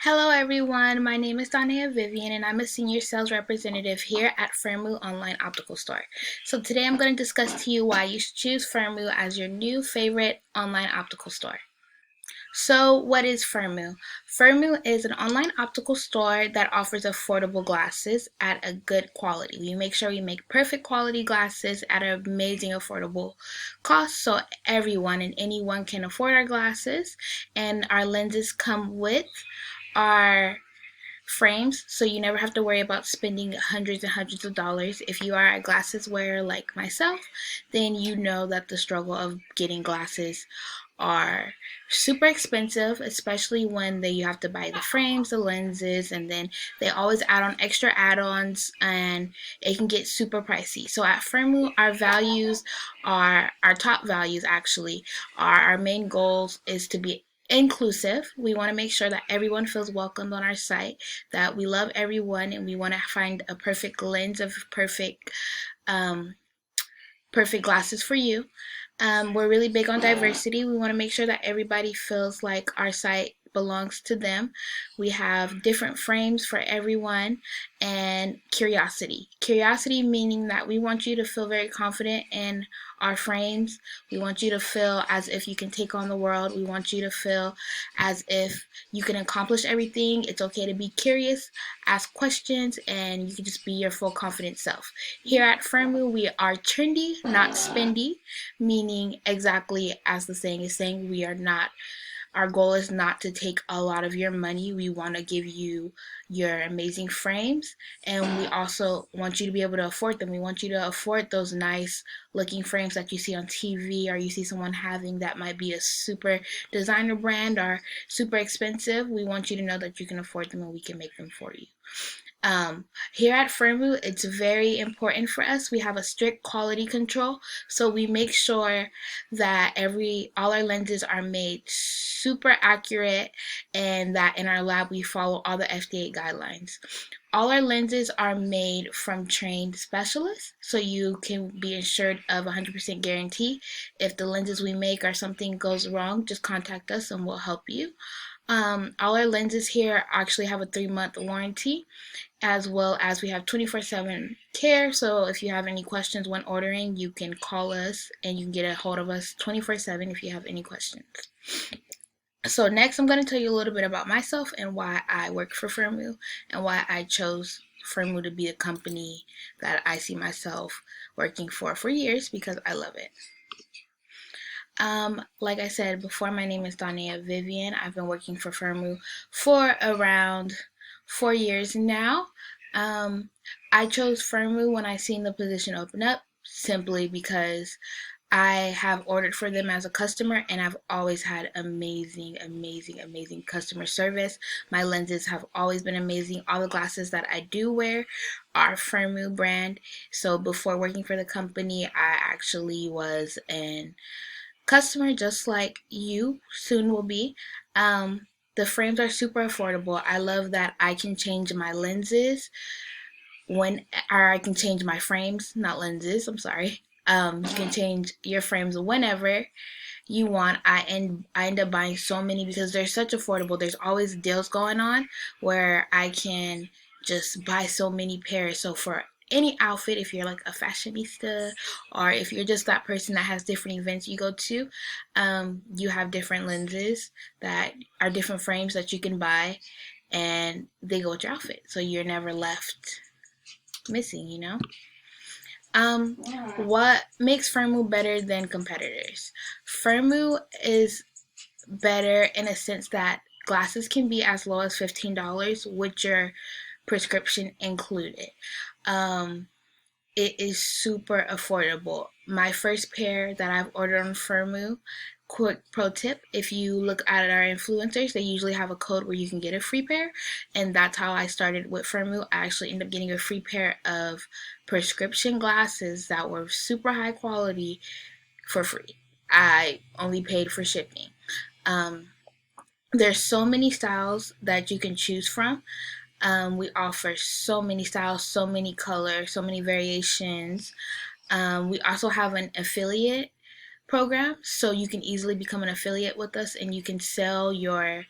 Hello everyone, my name is Dania Vivian and I'm a senior sales representative here at Firmu Online Optical Store. So today I'm going to discuss to you why you should choose Firmu as your new favorite online optical store. So what is Firmu? Firmu is an online optical store that offers affordable glasses at a good quality. We make sure we make perfect quality glasses at an amazing affordable cost so everyone and anyone can afford our glasses, and our lenses come with our frames, so you never have to worry about spending hundreds and hundreds of dollars. If you are a glasses wearer like myself, then you know that the struggle of getting glasses are super expensive, especially when you have to buy the frames, the lenses, and then they always add on extra add-ons and it can get super pricey. So at Firmu, our top values actually are our main goals is to be inclusive. We want to make sure that everyone feels welcomed on our site, that we love everyone, and we want to find a perfect lens of um, perfect glasses for you. We're really big on diversity. We want to make sure that everybody feels like our site belongs to them. We have different frames for everyone, and curiosity. Curiosity meaning that we want you to feel very confident in our frames. We want you to feel as if you can take on the world. We want you to feel as if you can accomplish everything. It's okay to be curious, ask questions, and you can just be your full confident self. Here at Firmu, we are trendy, not spendy, meaning exactly as the saying is saying, our goal is not to take a lot of your money. We want to give you your amazing frames, and we also want you to be able to afford them. We want you to afford those nice looking frames that you see on TV, or you see someone having that might be a super designer brand or super expensive. We want you to know that you can afford them and we can make them for you. Here at Firmu, it's very important for us. We have a strict quality control, so we make sure that all our lenses are made super accurate, and that in our lab we follow all the FDA guidelines. All our lenses are made from trained specialists, so you can be assured of 100% guarantee. If the lenses we make or something goes wrong, just contact us and we'll help you. All our lenses here actually have a 3-month warranty, as well as we have 24/7 care. So if you have any questions when ordering, you can call us and you can get a hold of us 24/7 if you have any questions. So next I'm going to tell you a little bit about myself and why I work for Firmu and why I chose Firmu to be a company that I see myself working for years, because I love it. Like I said before, my name is Dania Vivian. I've been working for Firmu for around 4 years now. I chose Firmu when I seen the position open up, simply because I have ordered for them as a customer, and I've always had amazing, amazing, amazing customer service. My lenses have always been amazing. All the glasses that I do wear are Firmu brand. So before working for the company, I actually was an customer just like you soon will be. The frames are super affordable. I love that I can change my lenses or I can change my frames, not lenses, I'm sorry. You can change your frames whenever you want. I end up buying so many because they're such affordable. There's always deals going on where I can just buy so many pairs. So for any outfit, if you're like a fashionista, or if you're just that person that has different events you go to, you have different lenses that are different frames that you can buy, and they go with your outfit. So you're never left missing, you know? Um, what makes Firmu better than competitors? Firmu is better in a sense that glasses can be as low as $15 with your prescription included. Um, it is super affordable. My first pair that I've ordered on Firmu, quick pro tip, if you look at our influencers, they usually have a code where you can get a free pair, and that's how I started with Firmu. I actually ended up getting a free pair of prescription glasses that were super high quality for free. I only paid for shipping. Um, there's so many styles that you can choose from. We offer so many styles, so many colors, so many variations. We also have an affiliate program, so you can easily become an affiliate with us and you can sell your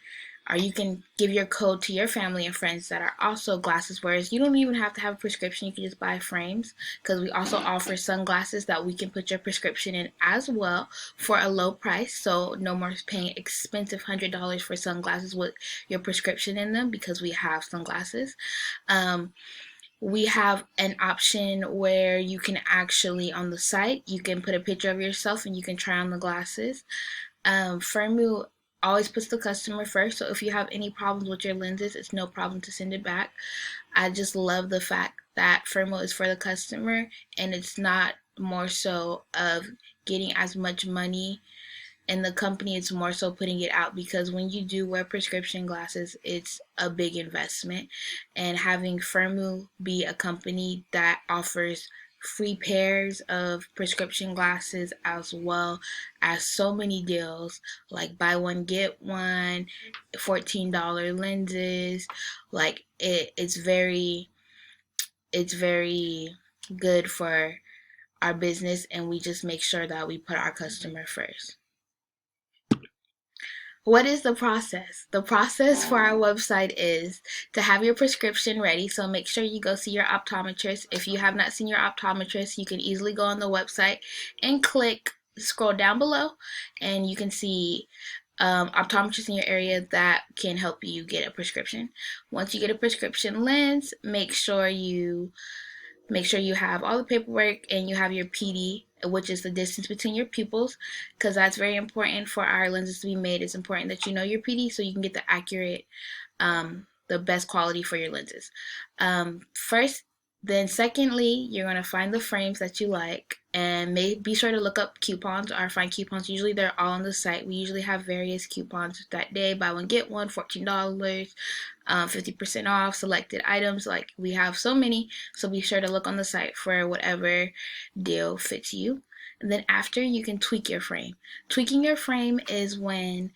or you can give your code to your family and friends that are also glasses wearers. You don't even have to have a prescription. You can just buy frames, because we also offer sunglasses that we can put your prescription in as well for a low price. So no more paying expensive $100 for sunglasses with your prescription in them, because we have sunglasses. We have an option where you can actually, on the site, you can put a picture of yourself and you can try on the glasses. Firmoo always puts the customer first, so if you have any problems with your lenses, it's no problem to send it back. I just love the fact that Firmoo is for the customer, and it's not more so of getting as much money in the company. It's more so putting it out, because when you do wear prescription glasses, it's a big investment, and having Firmoo be a company that offers free pairs of prescription glasses, as well as so many deals like buy one get one, $14 lenses, like it's very good for our business, and we just make sure that we put our customer first. What is the process? The process for our website is to have your prescription ready. So make sure you go see your optometrist. If you have not seen your optometrist, you can easily go on the website and scroll down below, and you can see optometrists in your area that can help you get a prescription. Once you get a prescription lens, make sure you have all the paperwork and you have your PD, which is the distance between your pupils, because that's very important for our lenses to be made. It's important that you know your PD so you can get the accurate, the best quality for your lenses. First, then secondly, you're going to find the frames that you like, and be sure to look up coupons or find coupons. Usually they're all on the site. We usually have various coupons that day. Buy one, get one, $14, 50% off selected items. Like, we have so many, so be sure to look on the site for whatever deal fits you. And then after, you can tweak your frame. Tweaking your frame is when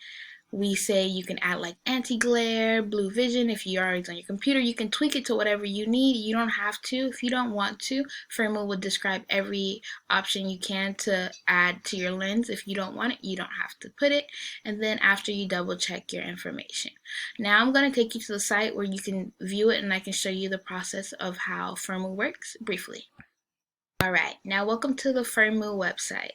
we say you can add like anti-glare, blue vision. If you're already on your computer, you can tweak it to whatever you need. You don't have to if you don't want to. Firmoo will describe every option you can to add to your lens. If you don't want it, you don't have to put it. And then after, you double check your information. Now I'm going to take you to the site where you can view it, and I can show you the process of how Firmoo works briefly. Alright, now welcome to the Firmoo website.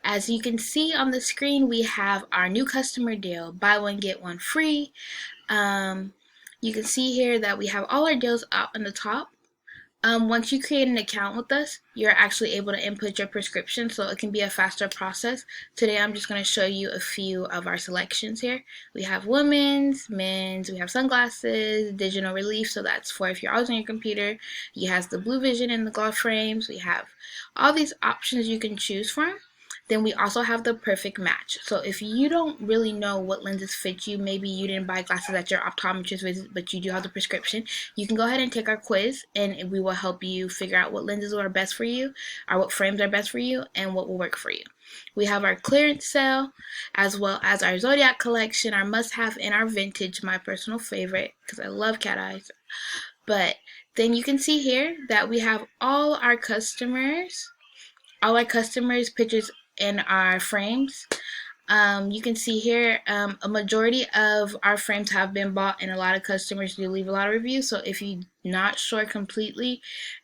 As you can see on the screen, we have our new customer deal, buy one get one free. You can see here that we have all our deals up on the top. Once you create an account with us, you're actually able to input your prescription, so it can be a faster process. Today I'm just going to show you a few of our selections here. We have women's, men's, we have sunglasses, digital relief, so that's for if you're always on your computer. He has the blue vision and the glove frames. We have all these options you can choose from. Then we also have the perfect match. So if you don't really know what lenses fit you, maybe you didn't buy glasses at your optometrist visit, but you do have the prescription, you can go ahead and take our quiz, and we will help you figure out what lenses are best for you, or what frames are best for you, and what will work for you. We have our clearance sale, as well as our Zodiac collection, our must-have, and our vintage, my personal favorite, because I love cat eyes. But then you can see here that we have all our customers' pictures in our frames. You can see here a majority of our frames have been bought, and a lot of customers do leave a lot of reviews. So if you're not sure completely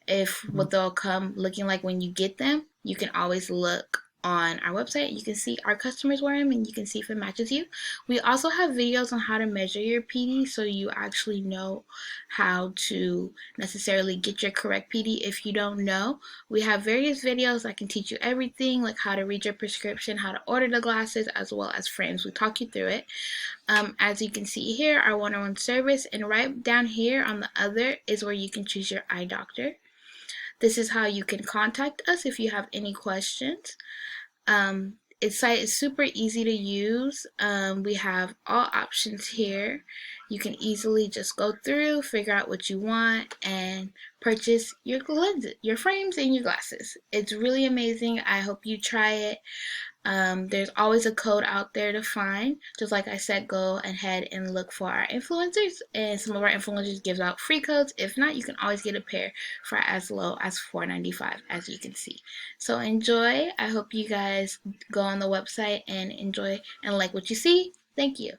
if what they'll come looking like when you get them, you can always look on our website. You can see our customers wear them, and you can see if it matches you. We also have videos on how to measure your PD, so you actually know how to necessarily get your correct PD if you don't know. We have various videos that can teach you everything, like how to read your prescription, how to order the glasses, as well as frames. We talk you through it. As you can see here, our one-on-one service, and right down here on the other is where you can choose your eye doctor. This is how you can contact us if you have any questions. Its site is super easy to use. We have all options here. You can easily just go through, figure out what you want, and purchase your lenses, your frames, and your glasses. It's really amazing. I hope you try it. There's always a code out there to find. Just like I said, go ahead and look for our influencers, and some of our influencers give out free codes. If not, you can always get a pair for as low as $4.95, as you can see. So enjoy. I hope you guys go on the website and enjoy and like what you see. Thank you.